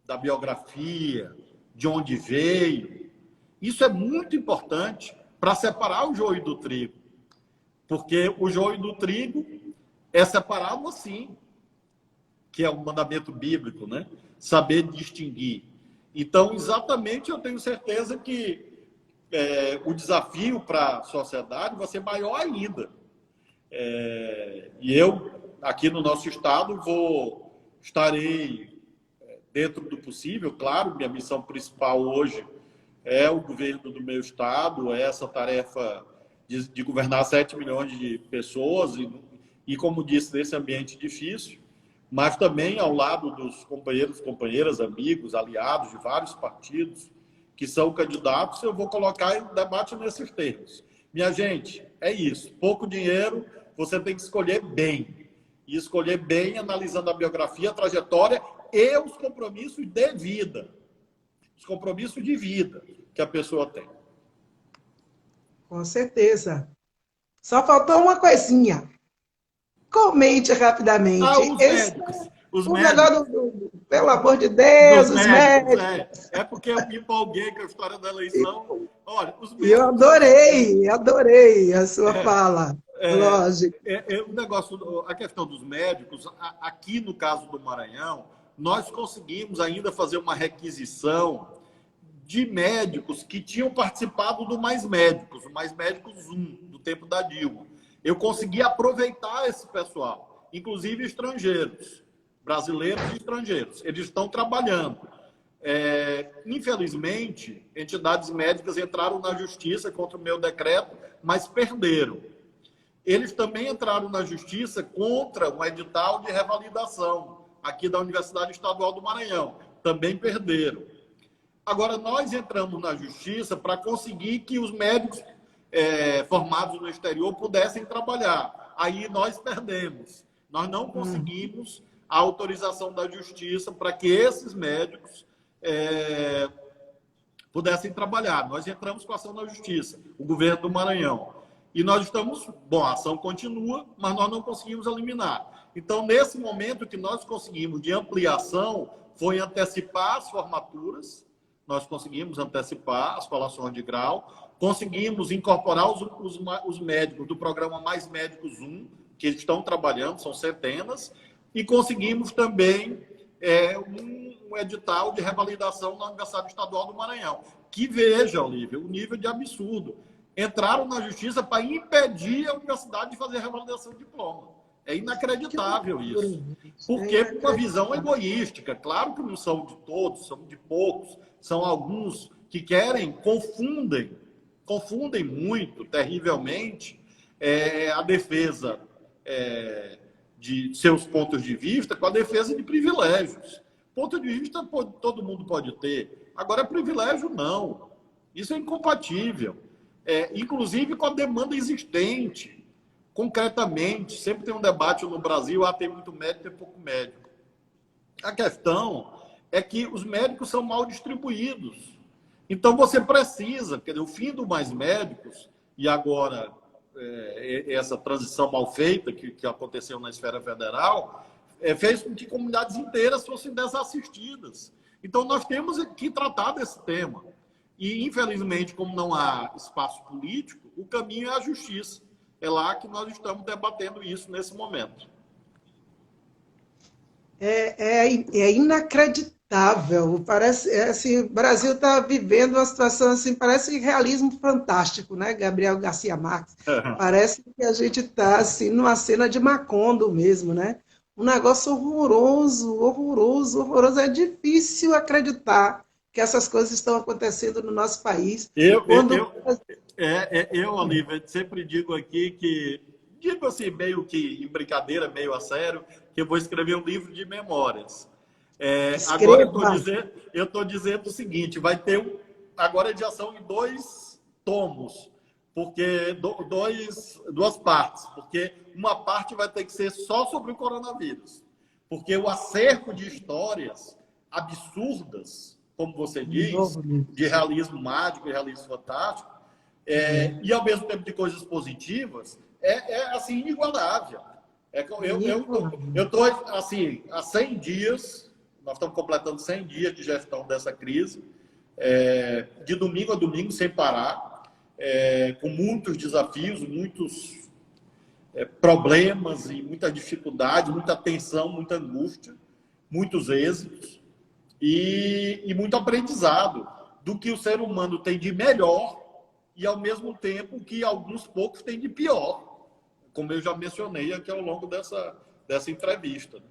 da biografia, de onde veio, isso é muito importante para separar o joio do trigo. Porque o joio do trigo é separado assim, que é um mandamento bíblico, né? Saber distinguir. Então, exatamente, eu tenho certeza que o desafio para a sociedade vai ser maior ainda. E eu, aqui no nosso estado, estarei dentro do possível, claro, minha missão principal hoje é o governo do meu estado, é essa tarefa de governar 7 milhões de pessoas e, como disse, nesse ambiente difícil, mas também ao lado dos companheiros, companheiras, amigos, aliados de vários partidos que são candidatos, eu vou colocar o debate nesses termos. Minha gente, é isso. Pouco dinheiro, você tem que escolher bem. E escolher bem analisando a biografia, a trajetória e os compromissos de vida. Os compromissos de vida que a pessoa tem. Com certeza. Só faltou uma coisinha. Comente rapidamente. Os médicos. Os médicos. Negócio pelo amor de Deus, os médicos. É porque eu me empolguei com a história da eleição. Olha, os médicos... Eu adorei a sua fala. Lógico. O negócio, a questão dos médicos, aqui no caso do Maranhão, nós conseguimos ainda fazer uma requisição de médicos que tinham participado do Mais Médicos, o Mais Médicos 1, do tempo da Dilma. Eu consegui aproveitar esse pessoal, inclusive estrangeiros, brasileiros e estrangeiros. Eles estão trabalhando. Infelizmente, entidades médicas entraram na justiça contra o meu decreto, mas perderam. Eles também entraram na justiça contra um edital de revalidação aqui da Universidade Estadual do Maranhão. Também perderam. Agora, nós entramos na justiça para conseguir que os médicos formados no exterior pudessem trabalhar. Aí nós perdemos. Nós não conseguimos a autorização da justiça para que esses médicos pudessem trabalhar. Nós entramos com a ação na justiça, o governo do Maranhão. E nós estamos... Bom, a ação continua, mas nós não conseguimos eliminar. Então, nesse momento que nós conseguimos de ampliação, foi antecipar as formaturas, nós conseguimos antecipar as colações de grau, conseguimos incorporar os médicos do programa Mais Médicos 1, que estão trabalhando, são centenas, e conseguimos também um edital de revalidação na Universidade Estadual do Maranhão. Que veja, Olívia, o nível de absurdo. Entraram na justiça para impedir a universidade de fazer a revalidação de diploma. É inacreditável isso. Porque por uma visão egoística. Claro que não são de todos, são de poucos. São alguns que confundem muito, terrivelmente, a defesa de seus pontos de vista com a defesa de privilégios. Ponto de vista todo mundo pode ter. Agora, privilégio não. Isso é incompatível. Inclusive com a demanda existente. Concretamente, sempre tem um debate no Brasil, tem muito médico, tem pouco médico. A questão é que os médicos são mal distribuídos. Então, você precisa, quer dizer, o fim do Mais Médicos, e agora essa transição mal feita que aconteceu na esfera federal, fez com que comunidades inteiras fossem desassistidas. Então, nós temos que tratar desse tema. E, infelizmente, como não há espaço político, o caminho é a justiça. É lá que nós estamos debatendo isso nesse momento. É inacreditável. Parece, assim, o Brasil está vivendo uma situação assim, parece realismo fantástico, né, Gabriel Garcia Marques? Parece que a gente está assim, numa cena de Macondo mesmo, né? Um negócio horroroso, horroroso, horroroso. É difícil acreditar que que essas coisas estão acontecendo no nosso país. Olívia, sempre digo aqui que, digo assim, meio que em brincadeira, meio a sério, que eu vou escrever um livro de memórias. Agora eu estou dizendo o seguinte, vai ter agora já são em 2 tomos, porque duas partes, porque uma parte vai ter que ser só sobre o coronavírus, porque o acervo de histórias absurdas, como você diz, de realismo mágico e realismo fantástico, e ao mesmo tempo de coisas positivas, assim, inigualável. Eu estou, assim, há 100 dias, nós estamos completando 100 dias de gestão dessa crise, de domingo a domingo, sem parar, com muitos desafios, muitos problemas e muita dificuldade, muita tensão, muita angústia, muitos êxitos e muito aprendizado do que o ser humano tem de melhor e, ao mesmo tempo, que alguns poucos têm de pior, como eu já mencionei aqui ao longo dessa entrevista.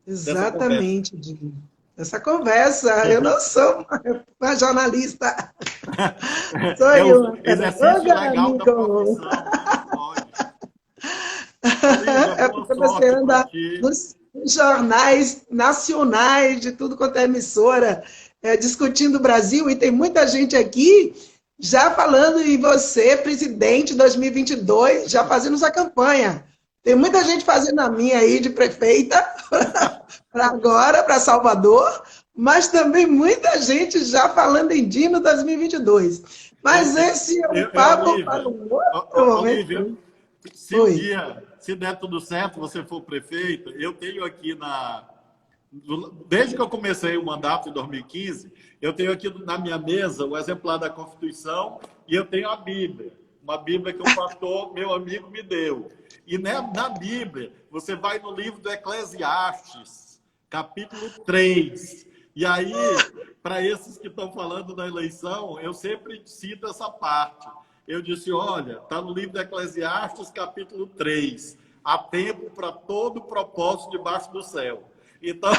Exatamente, Dino. Essa conversa, eu não sou uma jornalista, sou eu, uma exercício legal da profissão, pode. Olívia, porque você anda nos jornais nacionais, de tudo quanto é emissora, discutindo o Brasil, e tem muita gente aqui já falando em você, presidente 2022, já fazendo essa campanha. Tem muita gente fazendo a minha aí de prefeita, para agora, para Salvador, mas também muita gente já falando em Dino 2022. Mas esse é um papo para um outro momento. Olívia, se der tudo certo, você for prefeito, eu tenho aqui desde que eu comecei o mandato em 2015, eu tenho aqui na minha mesa o exemplar da Constituição e eu tenho a Bíblia. Uma Bíblia que um pastor, meu amigo, me deu. E na Bíblia, você vai no livro do Eclesiastes, capítulo 3. E aí, para esses que estão falando da eleição, eu sempre cito essa parte. Eu disse, olha, está no livro do Eclesiastes, capítulo 3. Há tempo para todo propósito debaixo do céu. Então,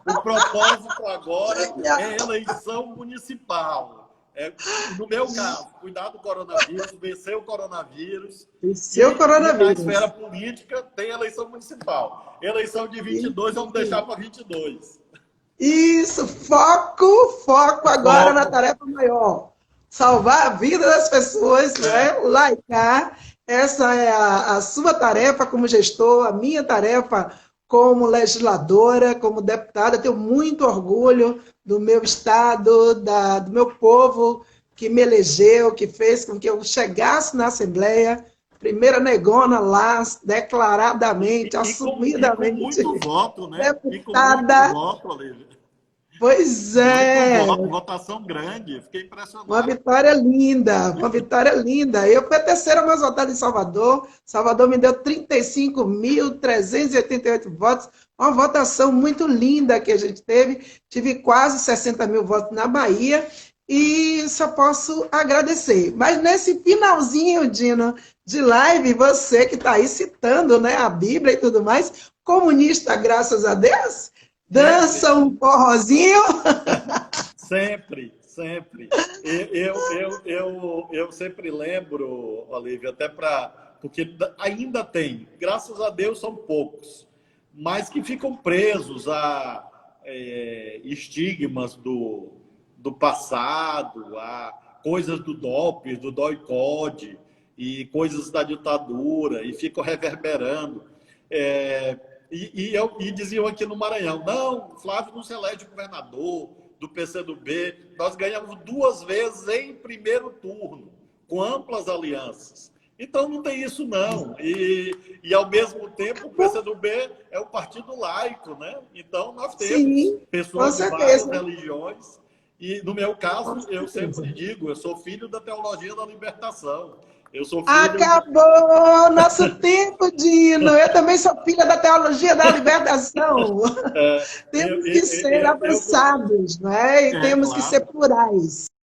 o propósito agora é eleição municipal. No meu caso, cuidar do coronavírus, vencer o coronavírus. Vencer o coronavírus. Na esfera política, tem eleição municipal. Eleição de 22, vamos deixar para 22. Isso, foco agora na tarefa maior. Salvar a vida das pessoas, né? Laicar. Essa é a sua tarefa como gestor, a minha tarefa como legisladora, como deputada. Tenho muito orgulho do meu estado, do meu povo que me elegeu, que fez com que eu chegasse na Assembleia, primeira negona lá, declaradamente, assumidamente. E com muito voto, né? Deputada. E com muito voto, Olívia. Pois é. Votação grande, fiquei impressionado. Uma vitória linda, uma vitória linda. Eu fui a terceira mais votada em Salvador. Salvador me deu 35.388 votos. Uma votação muito linda que a gente teve. Tive quase 60 mil votos na Bahia e só posso agradecer. Mas nesse finalzinho, Dino, de live, você que está aí citando, né, a Bíblia e tudo mais, comunista, graças a Deus, dança um forrozinho? Sempre. Eu sempre lembro, Olívia, porque ainda tem, graças a Deus são poucos, mas que ficam presos a estigmas do passado, a coisas do DOPS, do DOI-CODE e coisas da ditadura, e ficam reverberando. E diziam aqui no Maranhão, não, Flávio não se elege governador do PCdoB. Nós ganhamos 2 vezes em primeiro turno, com amplas alianças. Então não tem isso, não. E ao mesmo tempo, o PCdoB é um partido laico, né? Então nós temos pessoas de várias religiões. E no meu caso, eu sempre digo, eu sou filho da teologia da libertação. Eu sou filho... Acabou nosso tempo, Dino. Eu também sou filha da teologia da libertação. Temos que ser avançados, né? E temos que ser plurais.